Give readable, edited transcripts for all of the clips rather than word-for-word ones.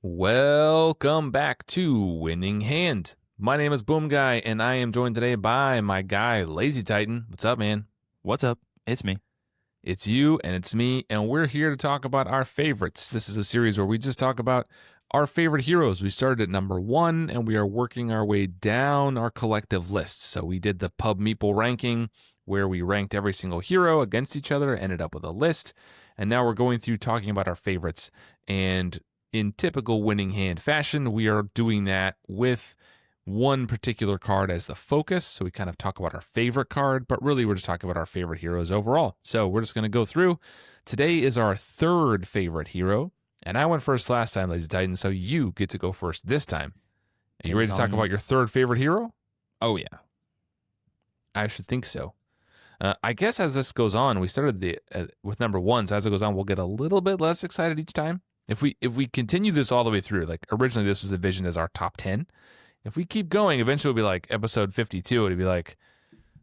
Welcome back to Winning Hand. My name is Boomguy, and I am joined today by my guy, LazyTitan. What's up, man? What's up? It's me. It's you, and it's me, and we're here to talk about our favorites. This is a series where we just talk about our favorite heroes. We started at number 1, and we are working our way down our collective list. So we did the Pub Meeple ranking, where we ranked every single hero against each other, ended up with a list, and now we're going through talking about our favorites. And in typical Winning Hand fashion, we are doing that with one particular card as the focus. So we kind of talk about our favorite card, but really we're just talking about our favorite heroes overall. So we're just going to go through. Today is our third favorite hero, and I went first last time, LazyTitan, so you get to go first this time. Are you ready to talk about your third favorite hero? Oh, yeah. I should think so. I guess as this goes on, we started with number 1, so as it goes on, we'll get a little bit less excited each time. If we continue this all the way through, like originally this was envisioned as our top 10. If we keep going, eventually it'll be like episode 52. It'll be like,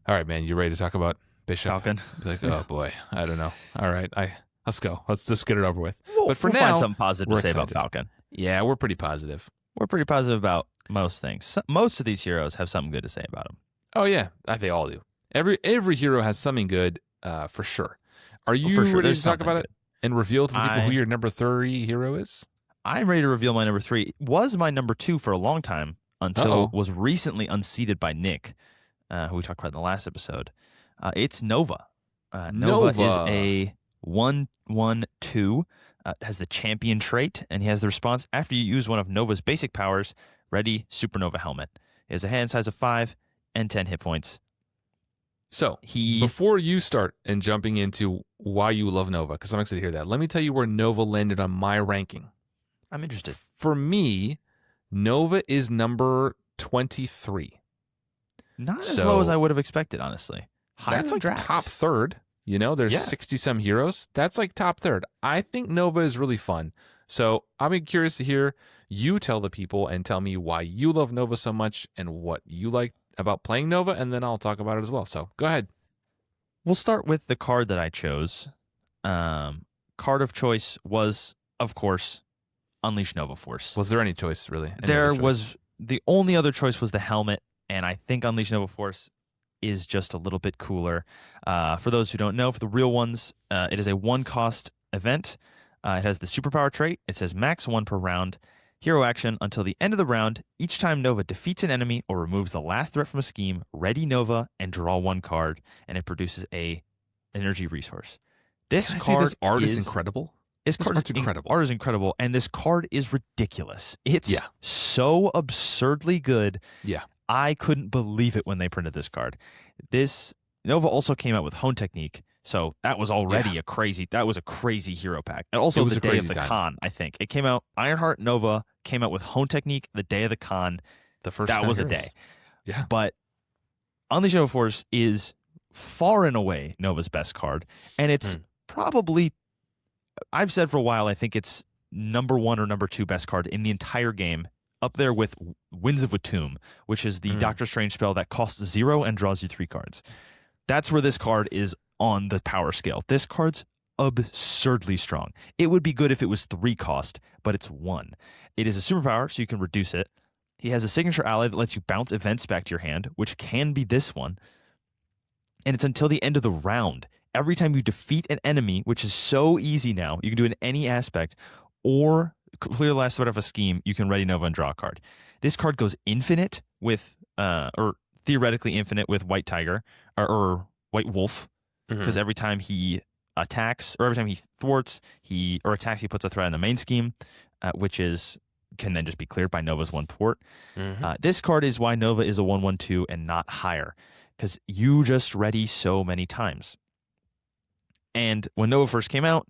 all right, man, you ready to talk about Bishop? Falcon. Be like, oh boy, I don't know. All right, let's go. Let's just get it over with. But for now, find something positive to say about Falcon. Yeah, we're pretty positive. We're pretty positive about most things. Most of these heroes have something good to say about them. Oh yeah, I think they all do. Every hero has something good, for sure. Are you ready to talk about it and reveal to the people who your number 3 hero is? I'm ready to reveal my number 3. It was my number 2 for a long time until it was recently unseated by Nick, who we talked about in the last episode. It's Nova. Nova is a 1/1/2. Has the champion trait, and he has the response after you use one of Nova's basic powers. Ready, Supernova Helmet. It has a hand size of 5 and 10 hit points. So, before you start and jumping into why you love Nova, because I'm excited to hear that, let me tell you where Nova landed on my ranking. I'm interested. For me, Nova is number 23. Not as low as I would have expected, honestly. That's like top third. You know, there's 60-some heroes. That's like top third. I think Nova is really fun. So I'll be curious to hear you tell the people and tell me why you love Nova so much and what you like about playing Nova, and then I'll talk about it as well. So go ahead. We'll start with the card that I chose. Card of choice was, of course, Unleash Nova Force. Was there any choice, really? The only other choice was the helmet, and I think Unleash Nova Force is just a little bit cooler. For those who don't know, for the real ones, it is a 1-cost event. It has the superpower trait. It says max 1 per round. Hero action until the end of the round. Each time Nova defeats an enemy or removes the last threat from a scheme, ready Nova and draw 1 card, and it produces a energy resource. This art is incredible. This card's incredible. Art is incredible, and this card is ridiculous. It's so absurdly good. Yeah. I couldn't believe it when they printed this card. This Nova also came out with Hone Technique, so that was already a crazy hero pack. And also the day of the con, I think. It came out, Ironheart Nova came out with Hone Technique the day of the con. That was a day. Yeah. But Unleash Nova Force is far and away Nova's best card, and it's probably, I've said for a while, I think it's number 1 or number 2 best card in the entire game, up there with Winds of Watum, which is the Doctor Strange spell that costs 0 and draws you 3 cards. That's where this card is on the power scale. This card's absurdly strong. It would be good if it was 3 cost, but it's 1. It is a superpower, so you can reduce it. He has a signature ally that lets you bounce events back to your hand, which can be this one. And it's until the end of the round. Every time you defeat an enemy, which is so easy now, you can do it in any aspect, or clear the last threat of a scheme, you can ready Nova and draw a card. This card goes infinite with, or theoretically infinite with White Tiger, or White Wolf, because every time he attacks, or every time he thwarts, or attacks, he puts a threat in the main scheme, which can then just be cleared by Nova's 1 thwart. This card is why Nova is a 1/1/2 and not higher, because you just ready so many times. And when Nova first came out,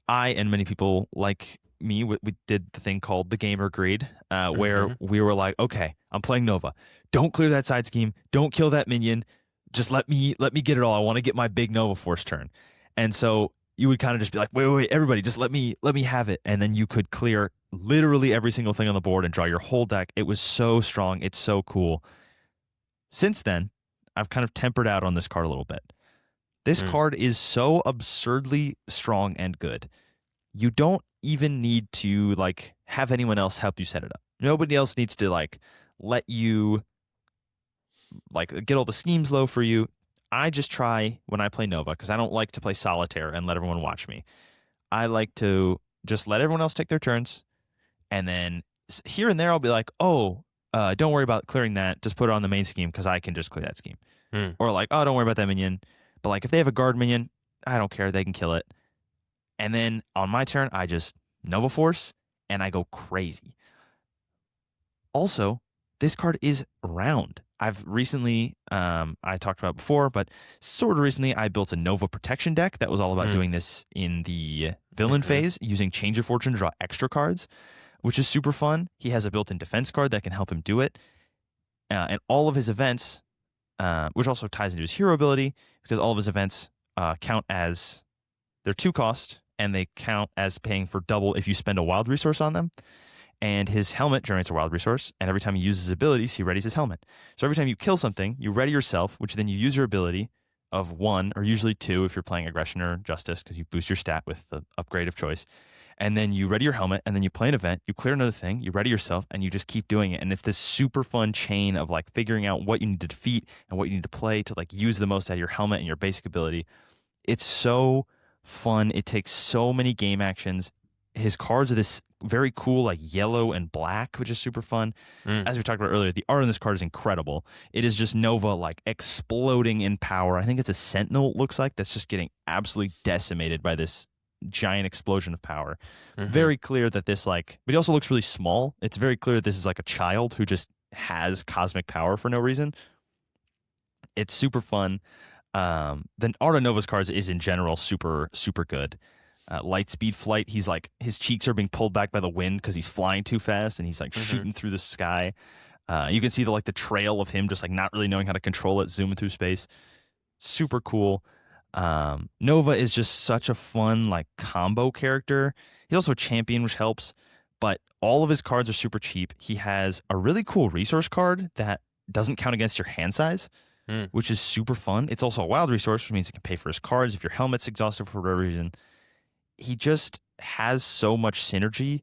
I and many people like me, we did the thing called the gamer greed, where we were like, okay, I'm playing Nova. Don't clear that side scheme. Don't kill that minion. Just let me get it all. I want to get my big Nova Force turn. And so you would kind of just be like, wait, everybody, just let me have it. And then you could clear literally every single thing on the board and draw your whole deck. It was so strong. It's so cool. Since then, I've kind of tempered out on this card a little bit. This card is so absurdly strong and good. You don't even need to like have anyone else help you set it up. Nobody else needs to like let you like get all the schemes low for you. I just try when I play Nova because I don't like to play solitaire and let everyone watch me. I like to just let everyone else take their turns, and then here and there I'll be like, oh, don't worry about clearing that. Just put it on the main scheme because I can just clear that scheme. Or like, oh, don't worry about that minion. But like if they have a guard minion, I don't care. They can kill it. And then on my turn, I just Nova Force and I go crazy. Also, this card is round. I've recently, I talked about before, but sort of recently, I built a Nova protection deck that was all about doing this in the villain phase, using Change of Fortune to draw extra cards, which is super fun. He has a built-in defense card that can help him do it. And all of his events, which also ties into his hero ability, because all of his events count as, they're 2 cost, and they count as paying for double if you spend a wild resource on them. And his helmet generates a wild resource, and every time he uses his abilities, he readies his helmet. So every time you kill something, you ready yourself, which then you use your ability of 1, or usually 2 if you're playing Aggression or Justice, because you boost your stat with the upgrade of choice. And then you ready your helmet, and then you play an event, you clear another thing, you ready yourself, and you just keep doing it. And it's this super fun chain of like figuring out what you need to defeat and what you need to play to like use the most out of your helmet and your basic ability. It's so fun. It takes so many game actions. His cards are this very cool, like yellow and black, which is super fun. As we talked about earlier, the art on this card is incredible. It is just Nova like exploding in power. I think it's a Sentinel, it looks like, that's just getting absolutely decimated by this giant explosion of power. Very clear that this like, but he also looks really small. It's very clear that this is like a child who just has cosmic power for no reason. It's super fun. The art of Nova's cards is in general super, super good. Light speed flight, he's like, his cheeks are being pulled back by the wind because he's flying too fast and he's like shooting through the sky. You can see the trail of him just like not really knowing how to control it, zooming through space. Super cool. Nova is just such a fun like combo character. He's also a champion, which helps, but all of his cards are super cheap. He has a really cool resource card that doesn't count against your hand size, which is super fun. It's also a wild resource, which means it can pay for his cards if your helmet's exhausted for whatever reason. He just has so much synergy,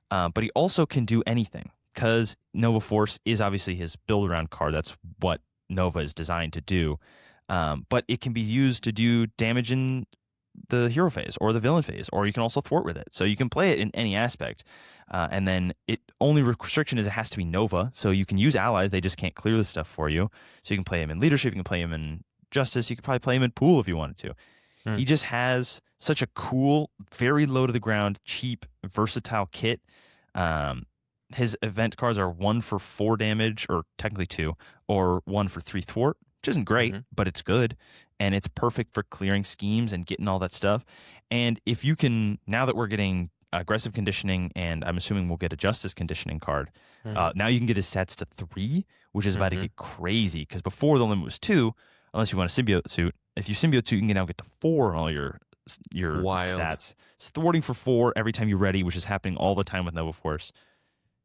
but he also can do anything because Nova Force is obviously his build around card. That's what Nova is designed to do. But it can be used to do damage in the hero phase or the villain phase, or you can also thwart with it. So you can play it in any aspect. And then only restriction is it has to be Nova. So you can use allies. They just can't clear the stuff for you. So you can play him in leadership. You can play him in justice. You could probably play him in pool if you wanted to. He just has such a cool, very low to the ground, cheap, versatile kit. His event cards are 1 for 4 damage, or technically 2, or 1 for 3 thwart, which isn't great, but it's good. And it's perfect for clearing schemes and getting all that stuff. And if you can, now that we're getting aggressive conditioning, and I'm assuming we'll get a justice conditioning card, now you can get his stats to 3, which is about to get crazy. Because before the limit was 2, unless you want a symbiote suit. If you symbiote suit, you can now get to 4 on all your stats. It's thwarting for 4 every time you're ready, which is happening all the time with Nova Force.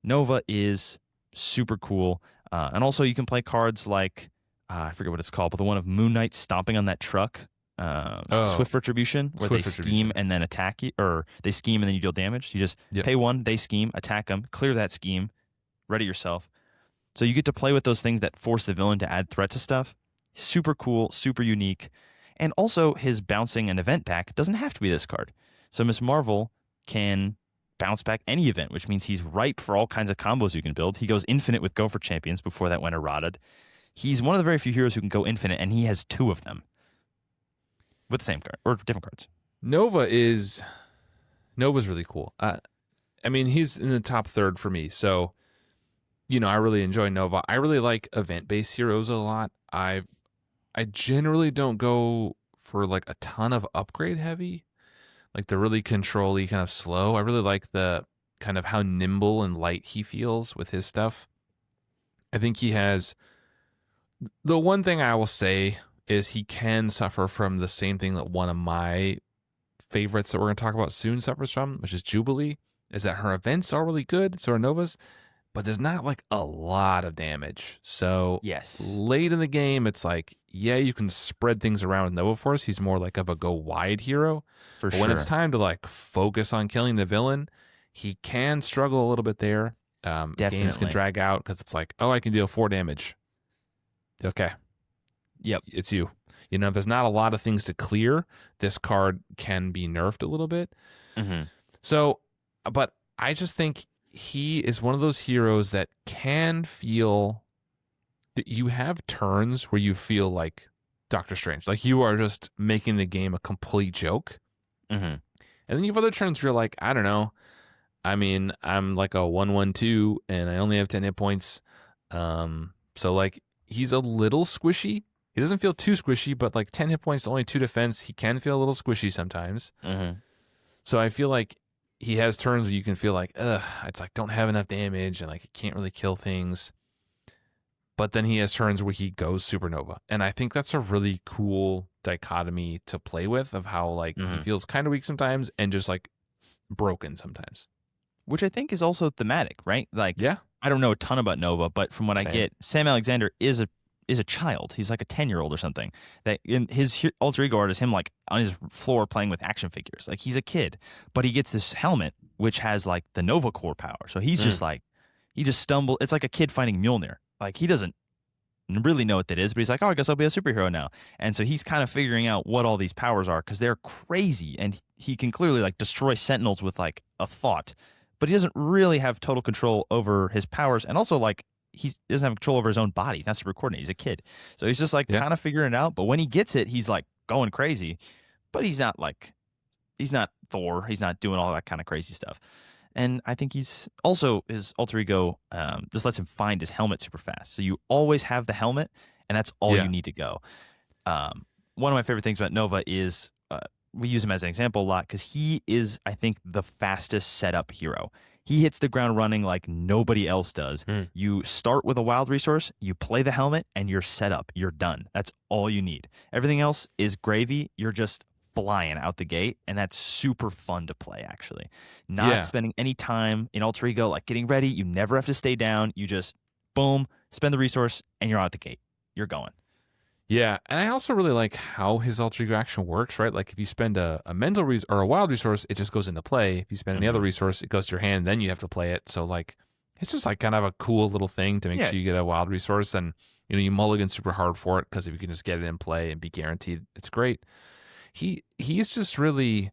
Nova is super cool. And also you can play cards like, I forget what it's called, but the one of Moon Knight stomping on that truck, Swift Retribution, where they scheme and then attack you, or they scheme and then you deal damage. You just pay 1, they scheme, attack them, clear that scheme, ready yourself. So you get to play with those things that force the villain to add threat to stuff. Super cool, super unique. And also his bouncing an event back doesn't have to be this card. So Miss Marvel can bounce back any event, which means he's ripe for all kinds of combos you can build. He goes infinite with Go for Champions. Before that went eroded. He's one of the very few heroes who can go infinite, and he has 2 of them with the same card or different cards. Nova's really cool. I mean, he's in the top third for me. So, I really enjoy Nova. I really like event-based heroes a lot. I generally don't go for like a ton of upgrade heavy, like the really control-y kind of slow. I really like the kind of how nimble and light he feels with his stuff. I think he has, the one thing I will say is he can suffer from the same thing that one of my favorites that we're going to talk about soon suffers from, which is Jubilee, is that her events are really good. So are Nova's. but there's not like a lot of damage. So Yes. late in the game, it's like, yeah, you can spread things around with Nova Force. He's more like of a go wide hero. For But sure. when it's time to like focus on killing the villain, he can struggle a little bit there. Games can Definitely. drag out because it's like, oh, I can deal 4 damage. Okay. Yep. It's you. You know, there's not a lot of things to clear. This card can be nerfed a little bit. Mm-hmm. So, but I just think he is one of those heroes that can feel that you have turns where you feel like Doctor Strange. Like you are just making the game a complete joke. Mm-hmm. And then you have other turns where you're like, I don't know. I mean, I'm like a 1/1/2 and I only have 10 hit points. So like he's a little squishy. He doesn't feel too squishy, but like 10 hit points, only 2 defense. He can feel a little squishy sometimes. Mm-hmm. So I feel like he has turns where you can feel like, it's like don't have enough damage and like he can't really kill things. But then he has turns where he goes supernova. And I think that's a really cool dichotomy to play with of how like he feels kind of weak sometimes and just like broken sometimes. Which I think is also thematic, right? Like, Yeah. I don't know a ton about Nova, but from what I get, Sam Alexander is a child. He's like a 10-year-old or something. That in his alter ego art is him like on his floor playing with action figures. Like he's a kid, but he gets this helmet which has like the Nova core power. So he's just like he just stumbled. It's like a kid finding Mjolnir. Like he doesn't really know what that is, but he's like, oh, I guess I'll be a superhero now. And so he's kind of figuring out what all these powers are because they're crazy, and he can clearly like destroy Sentinels with like a thought, but he doesn't really have total control over his powers, and also like he doesn't have control over his own body. That's super coordinated. He's a kid, so he's just like kind of figuring it out. But when he gets it, he's like going crazy. But he's not Thor. He's not doing all that kind of crazy stuff. And I think he's also his alter ego just lets him find his helmet super fast. So you always have the helmet, and that's all you need to go. One of my favorite things about Nova is we use him as an example a lot because he is, I think, the fastest setup hero. He hits the ground running like nobody else does. You start with a wild resource, you play the helmet, and you're set up. You're done. That's all you need. Everything else is gravy. You're just flying out the gate, and that's super fun to play, actually. Not spending any time in alter ego, like getting ready. You never have to stay down. You just, boom, spend the resource, and you're out the gate. You're going. Yeah, and I also really like how his alter ego action works, right? Like if you spend a mental or a wild resource, it just goes into play. If you spend any other resource, it goes to your hand, then you have to play it. So like it's just like kind of a cool little thing to make sure you get a wild resource, and you mulligan super hard for it because if you can just get it in play and be guaranteed, it's great. He's just really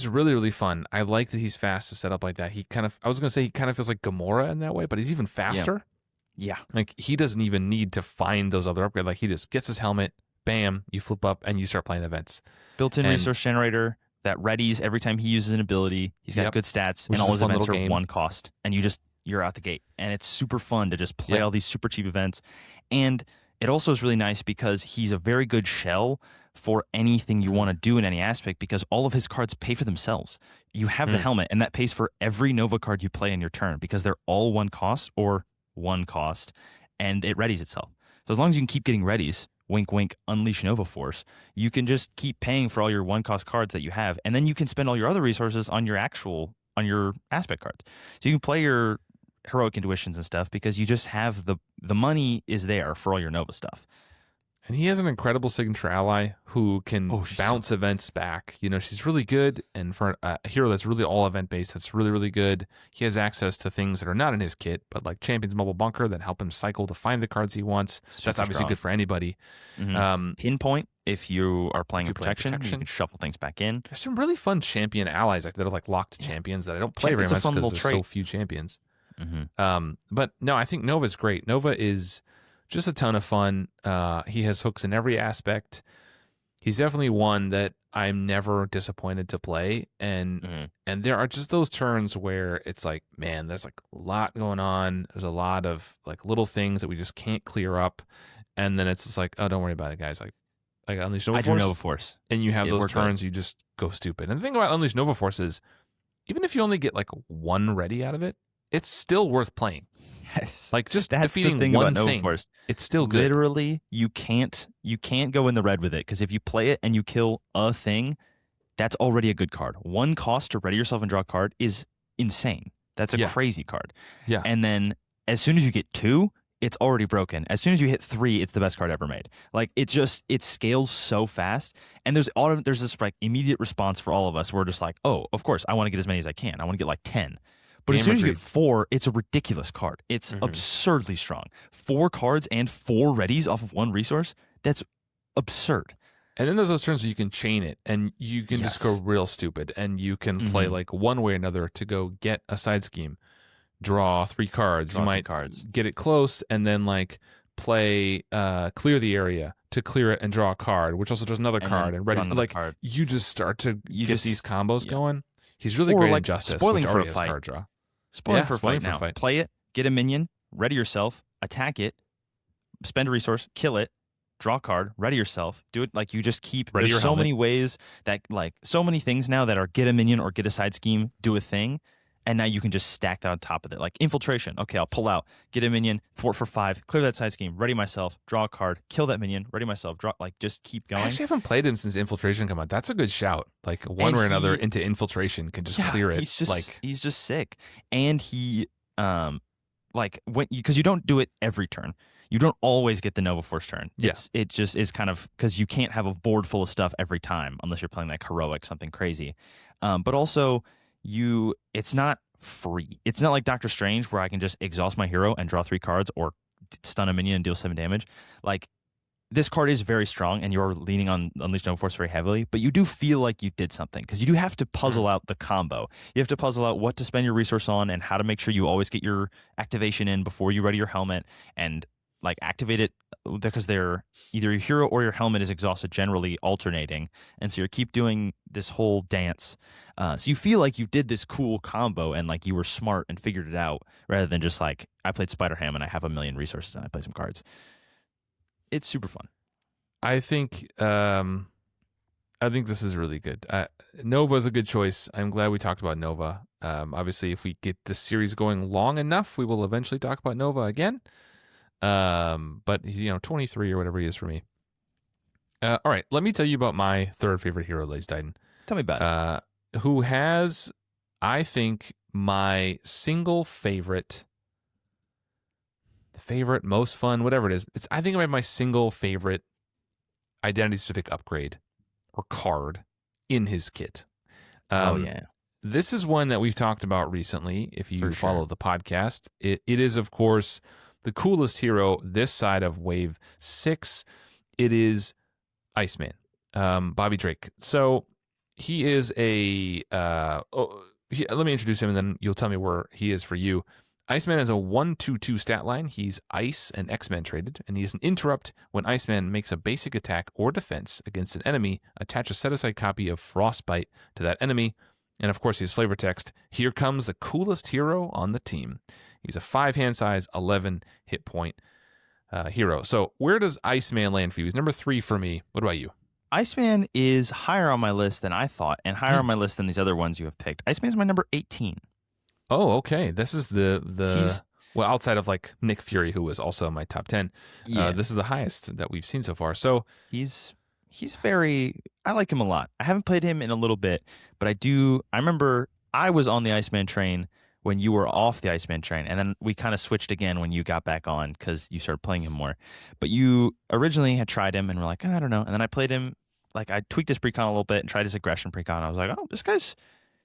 really fun. I like that he's fast to set up like that. I was gonna say he kind of feels like Gamora in that way, but he's even faster. Yeah. Like he doesn't even need to find those other upgrades. Like he just gets his helmet, bam, you flip up and you start playing events. Built-in resource generator that readies every time he uses an ability. He's got good stats, and all his events are one cost. And you're out the gate. And it's super fun to just play all these super cheap events. And it also is really nice because he's a very good shell for anything you want to do in any aspect because all of his cards pay for themselves. You have the helmet, and that pays for every Nova card you play in your turn because they're all one cost or one cost, and it readies itself. So as long as you can keep getting readies, wink, wink, unleash Nova Force, you can just keep paying for all your one-cost cards that you have, and then you can spend all your other resources on your aspect cards. So you can play your heroic intuitions and stuff because you just have the money is there for all your Nova stuff. And he has an incredible signature ally who can bounce events back. She's really good. And for a hero that's really all event based, that's really, really good. He has access to things that are not in his kit, but like Champion's Mobile Bunker that help him cycle to find the cards he wants. That's obviously good for anybody. Pinpoint, if you are playing protection, you can shuffle things back in. There's some really fun champion allies that are like locked champions that I don't play very much because there's so few champions. But no, I think Nova's great. Nova is just a ton of fun. He has hooks in every aspect. He's definitely one that I'm never disappointed to play. And there are just those turns where it's like, man, there's like a lot going on. There's a lot of like little things that we just can't clear up. And then it's just like, oh, don't worry about it, guys. Like Unleash Nova Force. Nova Force. And you have those turns, you just go stupid. And the thing about Unleash Nova Force is, even if you only get like one ready out of it, it's still worth playing. Yes. Like just That's defeating the thing one about Nova thing, Force. it's still good. Literally, you can't go in the red with it because if you play it and you kill a thing, that's already a good card. One cost to ready yourself and draw a card is insane. That's a Yeah. crazy card. Yeah. And then as soon as you get 2, it's already broken. As soon as you hit 3, it's the best card ever made. Like it scales so fast. And there's this like immediate response for all of us. We're just like, oh, of course, I want to get as many as I can. I want to get like 10. But as soon as you get 4, it's a ridiculous card. It's absurdly strong. 4 cards and 4 readies off of 1 resource. That's absurd. And then there's those turns where you can chain it, and you can just go real stupid, and you can play like one way or another to go get a side scheme, draw 3 cards. You might get it close, and then like play clear the area to clear it and draw a card, which also does another card and ready. Like you just start to get these combos going. He's really great in Justice, spoiling which for a already has fight. card draw. Spoiling for a fight. Play it, get a minion, ready yourself, attack it, spend a resource, kill it. Draw a card, ready yourself, do it like you just keep. There's so many ways that like so many things now that are get a minion or get a side scheme, do a thing, and now you can just stack that on top of it. Like infiltration. Okay, I'll pull out, get a minion, thwart for 5, clear that side scheme, ready myself, draw a card, kill that minion, ready myself, draw. Like just keep going. I actually haven't played him since infiltration came out. That's a good shout. Like one way or another into infiltration can just clear it. He's just sick, and he like when because you don't do it every turn. You don't always get the Nova Force turn. It just is kind of because you can't have a board full of stuff every time unless you're playing like heroic, something crazy. But also, it's not free. It's not like Doctor Strange where I can just exhaust my hero and draw 3 cards or stun a minion and deal 7 damage. Like this card is very strong, and you're leaning on Unleash Nova Force very heavily. But you do feel like you did something because you do have to puzzle out the combo. You have to puzzle out what to spend your resource on and how to make sure you always get your activation in before you ready your helmet and like activate it because they're either your hero or your helmet is exhausted, generally alternating, and so you keep doing this whole dance. So you feel like you did this cool combo and like you were smart and figured it out, rather than just like I played Spider-Ham and I have a million resources and I play some cards. It's super fun. I think this is really good. Nova is a good choice. I'm glad we talked about Nova. Obviously, if we get this series going long enough, we will eventually talk about Nova again. But 23 or whatever he is for me. All right, let me tell you about my third favorite hero, LazyTitan. Tell me about it. Who has, I think, my single favorite, most fun, whatever it is. I think I have my single favorite identity-specific upgrade or card in his kit. This is one that we've talked about recently. If you follow the podcast, it is of course the coolest hero this side of Wave 6. It is Iceman, Bobby Drake. So he is a... let me introduce him, and then you'll tell me where he is for you. Iceman has a 1/2/2 stat line. He's Ice and X-Men traded, and he is an interrupt. When Iceman makes a basic attack or defense against an enemy, attach a set-aside copy of Frostbite to that enemy. And of course, his flavor text, here comes the coolest hero on the team. He's a 5 hand size, 11 hit point hero. So where does Iceman land for you? He's number 3 for me. What about you? Iceman is higher on my list than I thought, and higher on my list than these other ones you have picked. Iceman's my number 18. Oh, okay. This is the well, outside of like Nick Fury, who was also in my top 10. This is the highest that we've seen so far. So he's I like him a lot. I haven't played him in a little bit, but I remember I was on the Iceman train when you were off the Iceman train, and then we kind of switched again when you got back on because you started playing him more. But you originally had tried him and were like, I don't know. And then I played him, like I tweaked his precon a little bit and tried his aggression precon. I was like, oh,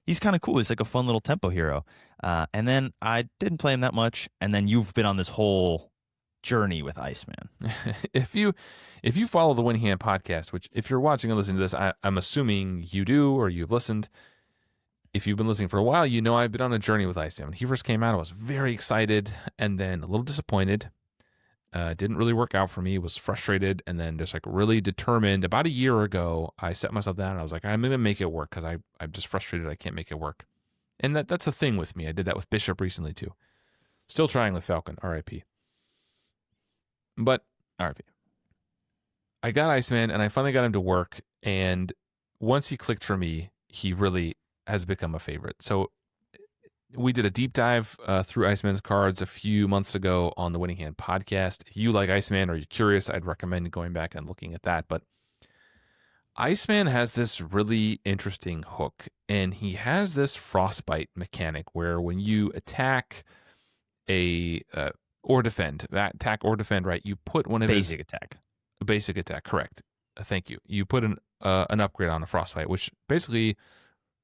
he's kind of cool. He's like a fun little tempo hero. And then I didn't play him that much, and then you've been on this whole journey with Iceman. If you follow the Winning Hand podcast, which if you're watching and listening to this, I'm assuming you do or you've listened. If you've been listening for a while, you know I've been on a journey with Iceman. When he first came out, I was very excited and then a little disappointed. Didn't really work out for me. Was frustrated and then just like really determined. About a year ago, I set myself down and I was like, I'm going to make it work because I'm just frustrated I can't make it work. And that's a thing with me. I did that with Bishop recently too. Still trying with Falcon, RIP. But RIP. I got Iceman and I finally got him to work. And once he clicked for me, he really has become a favorite. So we did a deep dive through Iceman's cards a few months ago on the Winning Hand podcast. If you like Iceman or you're curious, I'd recommend going back and looking at that. But Iceman has this really interesting hook, and he has this frostbite mechanic where when you attack or defend, right? You put one of Basic attack. Basic attack, correct. Thank you. You put an upgrade on a frostbite, which basically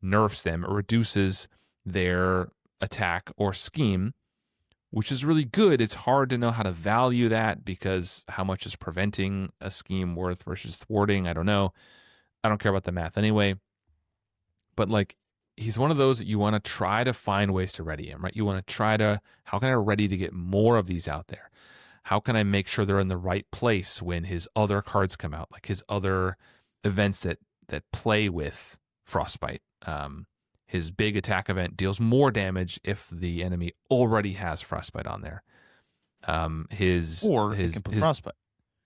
nerfs them or reduces their attack or scheme, which is really good. It's hard to know how to value that because how much is preventing a scheme worth versus thwarting? I don't know. I don't care about the math anyway. But like, he's one of those that you want to try to find ways to ready him, right? You want to try to, how can I ready to get more of these out there? How can I make sure they're in the right place when his other cards come out, like his other events that play with Frostbite? His big attack event deals more damage if the enemy already has Frostbite on there. He can put Frostbite.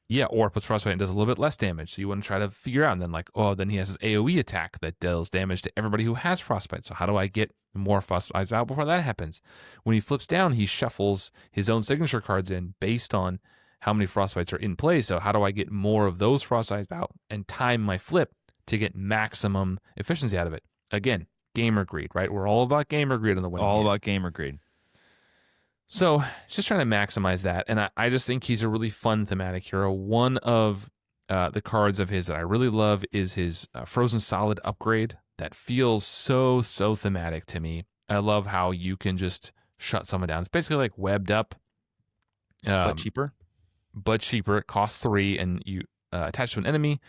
Yeah, or it puts Frostbite and does a little bit less damage. So you want to try to figure out, and then like, oh, then he has his AoE attack that deals damage to everybody who has Frostbite. So how do I get more Frostbite out before that happens? When he flips down, he shuffles his own signature cards in based on how many Frostbites are in play. So how do I get more of those Frostbites out and time my flip to get maximum efficiency out of it? Again, gamer greed, right? We're all about gamer greed on the winning All game. about gamer greed. So it's just trying to maximize that. And I just think he's a really fun thematic hero. One of the cards of his that I really love is his Frozen Solid upgrade that feels so thematic to me. I love how you can just shut someone down. It's basically like webbed up. But cheaper. It costs 3 and you attach to an enemy.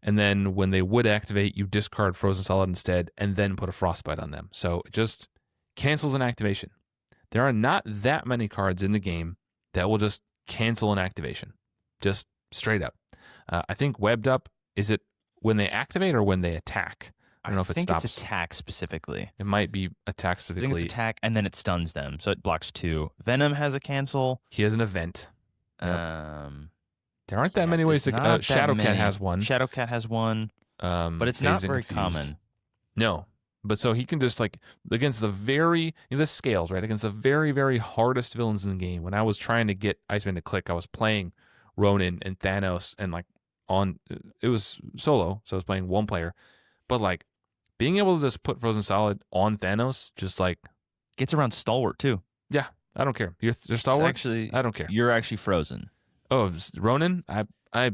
And then when they would activate, you discard Frozen Solid instead and then put a Frostbite on them. So it just cancels an activation. There are not that many cards in the game that will just cancel an activation, just straight up. I think webbed up, is it when they activate or when they attack? I don't know if it stops. I think it's attack specifically. It might be attack specifically. I think it's attack, and then it stuns them, so it blocks 2. Venom has a cancel. He has an event. Yep. There aren't that many ways to... Shadowcat has one. Shadowcat has one, but it's not very common. No. But so he can just like against the the scales, right? Against the very, very hardest villains in the game. When I was trying to get Iceman to click, I was playing Ronin and Thanos and like it was solo. So I was playing one player, but like being able to just put Frozen Solid on Thanos, just like gets around Stalwart too. Yeah. I don't care. You're Stalwart. Actually, I don't care. You're actually frozen. Oh, Ronin. I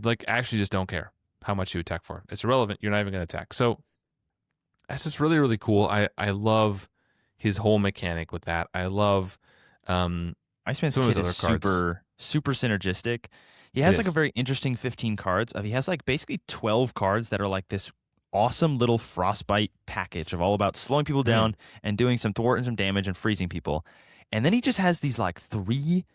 like actually just don't care how much you attack for. It's irrelevant. You're not even going to attack. So, that's just really, really cool. I love his whole mechanic with that. I love Iceman's kit is super synergistic. He has like a very interesting 15 cards. He has like basically 12 cards that are like this awesome little Frostbite package of all about slowing people down and doing some thwarting some damage and freezing people. And then he just has these like 3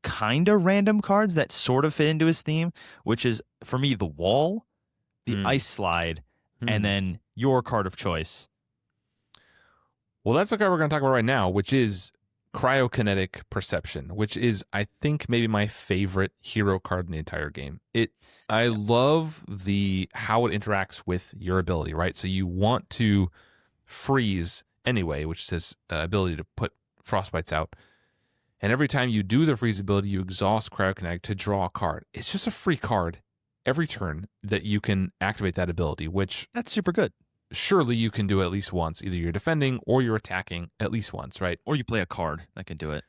kind of random cards that sort of fit into his theme, which is for me the wall, the ice slide, and then your card of choice. Well, that's the card we're going to talk about right now, which is Cryokinetic Perception, which is, I think, maybe my favorite hero card in the entire game. I love how it interacts with your ability, right? So you want to freeze anyway, which is his ability to put frostbites out. And every time you do the freeze ability, you exhaust Cryokinetic to draw a card. It's just a free card every turn that you can activate that ability, which... That's super good. Surely you can do it at least once. Either you're defending or you're attacking at least once, right? Or you play a card that can do it.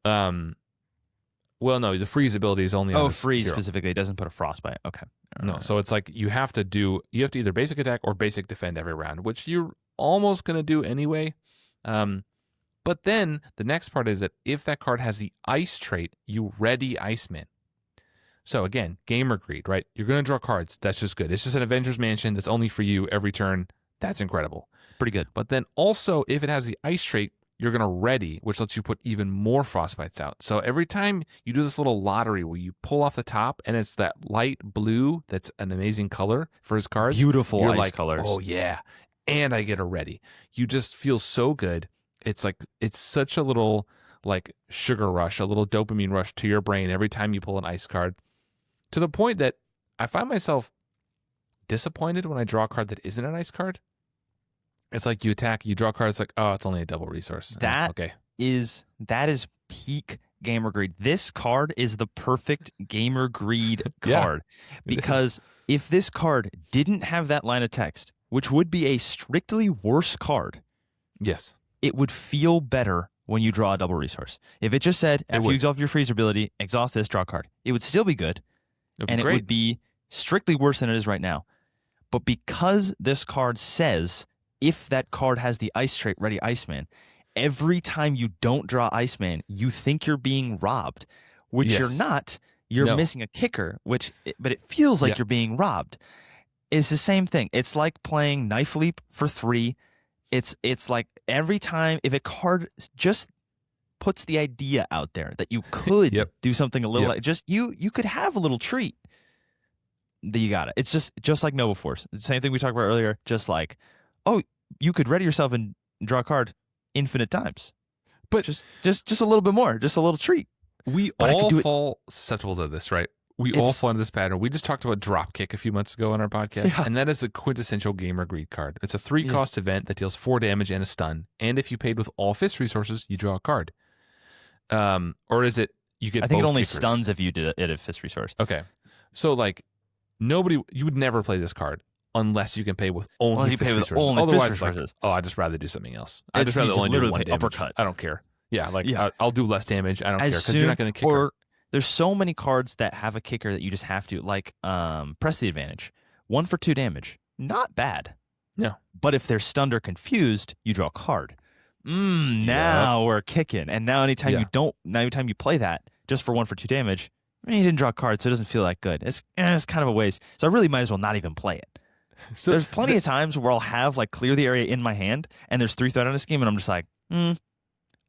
Well, no, the freeze ability is only on freeze hero. Specifically. It doesn't put a frostbite. Okay. No, so it's like you have to either basic attack or basic defend every round, which you're almost going to do anyway. But then the next part is that if that card has the ice trait, you ready Iceman. So again, gamer greed, right? You're going to draw cards. That's just good. It's just an Avengers Mansion that's only for you every turn. That's incredible. Pretty good. But then also, if it has the ice trait, you're going to ready, which lets you put even more frostbites out. So every time you do this little lottery where you pull off the top and it's that light blue that's an amazing color for his cards. Beautiful you're ice like, colors. Oh, yeah. And I get a ready. You just feel so good. It's like, it's such a little like sugar rush, a little dopamine rush to your brain every time you pull an ice card. To the point that I find myself disappointed when I draw a card that isn't an ice card. It's like you attack, you draw a card, it's like, oh, it's only a double resource. That is peak gamer greed. This card is the perfect gamer greed Yeah, card it is. because if this card didn't have that line of text, which would be a strictly worse card, Yes. it would feel better when you draw a double resource. If it just said, after you would. exhaust your freeze ability, exhaust this, draw a card, it would still be good, It'd be and it great. would be strictly worse than it is right now. But because this card says, if that card has the ice trait ready Iceman, every time you don't draw Iceman, you think you're being robbed, which you're Yes. not. You're No. missing a kicker, but it feels like Yeah. you're being robbed. It's the same thing. It's like playing Knife Leap for 3. It's like every time if a card just puts the idea out there that you could Yep. do something a little Yep. like just you could have a little treat. You got it. It's just like Nova Force. The same thing we talked about earlier. Just like, oh, you could ready yourself and draw a card infinite times. But just a little bit more, just a little treat. we But I could all do it- fall susceptible to this, right? We all fall into this pattern. We just talked about Dropkick a few months ago on our podcast, Yeah. and that is a quintessential gamer greed card. It's a 3-cost event that deals 4 damage and a stun, and if you paid with all fist resources, you draw a card. Or is it you get? I think it both only kickers? stuns if you did it at fist resource. Okay, so like you would never play this card unless you can pay with only Unless you fist pay with resources. only fist Otherwise, it's like, resources. oh, I'd just rather do something else. I'd You just rather just only do literally 1 play damage. uppercut. I don't care. Yeah, like Yeah. I'll do less damage. I don't As care because you're not going to kick her. Or there's so many cards that have a kicker that you just have to like press the advantage. 1 for 2 damage. Not bad. No. But if they're stunned or confused, you draw a card. Now we're kicking. And now anytime you play that just for 1 for 2 damage, you didn't draw a card, so it doesn't feel that good. It's kind of a waste. So I really might as well not even play it. So There's plenty of times where I'll have like clear the area in my hand and there's 3 threat on a scheme and I'm just like,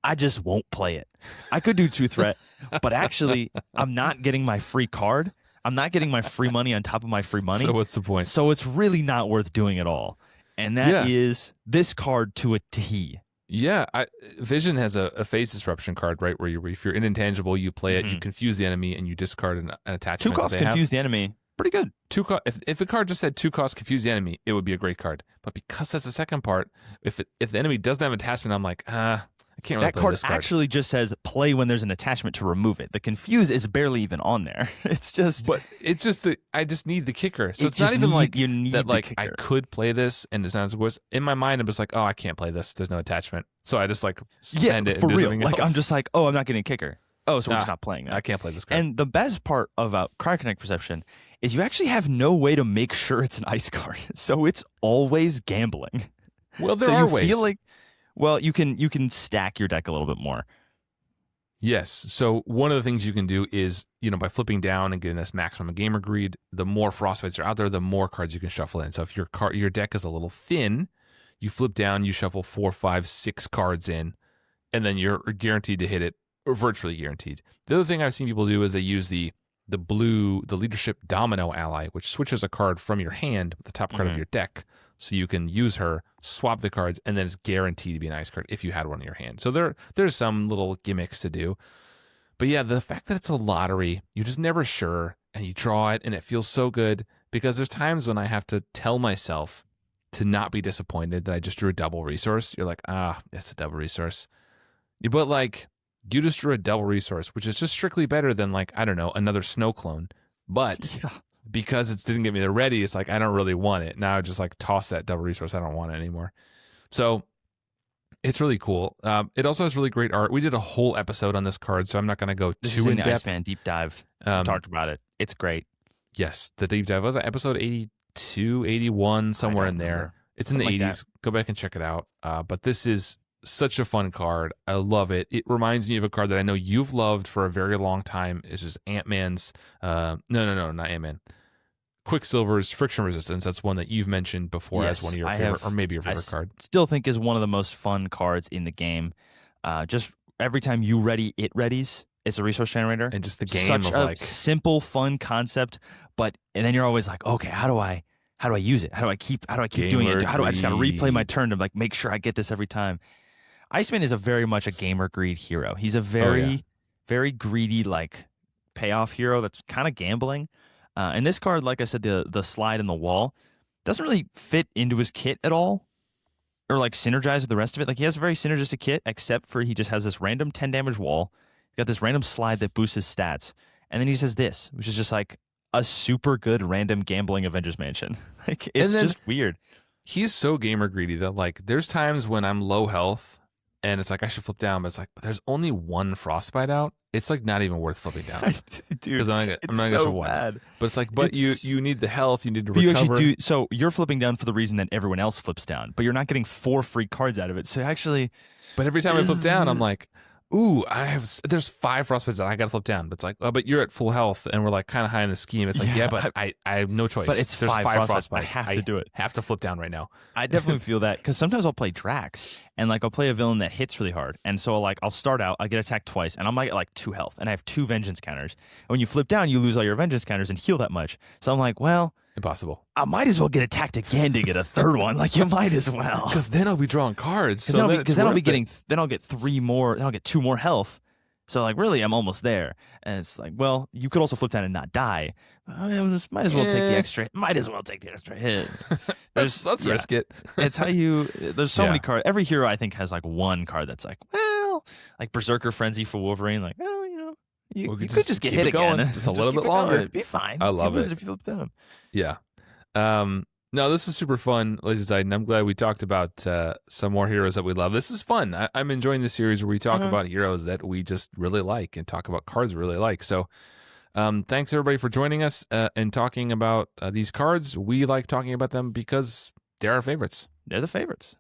I just won't play it. I could do 2 threat, but actually I'm not getting my free card. I'm not getting my free money on top of my free money. So what's the point? So it's really not worth doing at all. And that is this card to a T. Yeah, Vision has a phase disruption card, right? Where if you're intangible, you play it, you confuse the enemy, and you discard an attachment. 2 costs confuse the enemy. Pretty good. If the card just said 2 costs confuse the enemy, it would be a great card. But because that's the second part, if the enemy doesn't have attachment, I'm like, I can't really That play card this card. actually just says play when there's an attachment to remove it. The confuse is barely even on there. It's just But it's just I just need the kicker. So It's it's not just even need- like you need that. the Like I kicker. could play this, and it's not as worse. In my mind, I'm just like, oh, I can't play this. There's no attachment. So I just like spend it for and do real. something Like else. I'm just like, oh, I'm not getting a kicker. Oh, so we're just not playing that. I can't play this card. And the best part about Cryokinetic Perception is you actually have no way to make sure it's an ice card. So it's always gambling. Well, there so are you ways. feel like, well, you can stack your deck a little bit more. Yes. So one of the things you can do is, by flipping down and getting this maximum gamer greed, the more frostbites are out there, the more cards you can shuffle in. So if your deck is a little thin, you flip down, you shuffle 4, 5, 6 cards in, and then you're guaranteed to hit it, or virtually guaranteed. The other thing I've seen people do is they use the leadership domino ally, which switches a card from your hand, the top card of your deck, so you can use her, swap the cards, and then it's guaranteed to be an ice card if you had one in your hand. So there's some little gimmicks to do. But yeah, the fact that it's a lottery, you're just never sure, and you draw it, and it feels so good, because there's times when I have to tell myself to not be disappointed that I just drew a double resource. You're like, it's a double resource. But like, you just drew a double resource, which is just strictly better than like, I don't know, another snow clone. But because it didn't get me the ready, it's like, I don't really want it. Now I just like toss that double resource. I don't want it anymore. So it's really cool. It also has really great art. We did a whole episode on this card, so I'm not going to go This too is in in the depth. Iceman deep dive. Talked about it. It's great. Yes, the deep dive was that episode 82, 81, somewhere in there. remember. It's in Something the like 80s. Go back and check it out. But this is such a fun card. I love it. It reminds me of a card that I know you've loved for a very long time. It's just Ant-Man's. No, not Ant-Man. Quicksilver's Friction Resistance. That's one that you've mentioned before as one of your favorite, or maybe your favorite card. Still think is one of the most fun cards in the game. Just every time you ready, it readies. It's a resource generator. And just the game Such of a like simple, fun concept, and then you're always like, okay, how do I use it? How do I keep doing it? How do I just gotta replay my turn to like make sure I get this every time? Iceman is a very much a gamer greed hero. He's a very greedy like payoff hero that's kind of gambling. And this card, like I said, the slide in the wall doesn't really fit into his kit at all, or like synergize with the rest of it. Like he has a very synergistic kit, except for he just has this random 10 damage wall. got this random slide that boosts his stats, and then he says this, which is just like a super good random gambling Avengers Mansion. Like it's just weird. He's so gamer greedy that like there's times when I'm low health and it's like I should flip down, but it's like there's only one frostbite out. It's like not even worth flipping down. Dude, I'm not gonna so show one. bad. But it's like, you need the health, you need to recover. You actually do. So you're flipping down for the reason that everyone else flips down, but you're not getting 4 free cards out of it. So actually, but every time I flip down, I'm like, ooh, there's 5 frostbites that I gotta flip down. But it's like, oh, but you're at full health and we're like kind of high in the scheme. It's like, but I have no choice. But it's there's 5 frostbites. I have to do it. Have to flip down right now. I definitely feel that because sometimes I'll play Drax and like I'll play a villain that hits really hard, and so like I'll start out, I get attacked twice, and I might get like 2 health, and I have 2 vengeance counters. And when you flip down, you lose all your vengeance counters and heal that much. So I'm like, well, impossible. I might as well get attacked again to get a 3rd one. Like you might as well, because then I'll be drawing cards. Because then I'll be getting. Then I'll get 3 more. Then I'll get 2 more health. So like really, I'm almost there. And it's like, well, you could also flip down and not die. Might as well take the extra. Might as well take the extra hit. Let's risk it. It's how you. There's so many cards. Every hero I think has like one card that's like, well, like Berserker Frenzy for Wolverine. Like, well, you could just get hit again, just a little bit longer. It'd be fine. I love it if you flip down. Yeah. No, this is super fun, LazyTitan. I'm glad we talked about some more heroes that we love. This is fun. I'm enjoying this series where we talk about heroes that we just really like and talk about cards we really like. So thanks, everybody, for joining us and talking about these cards. We like talking about them because they're our favorites. They're the favorites.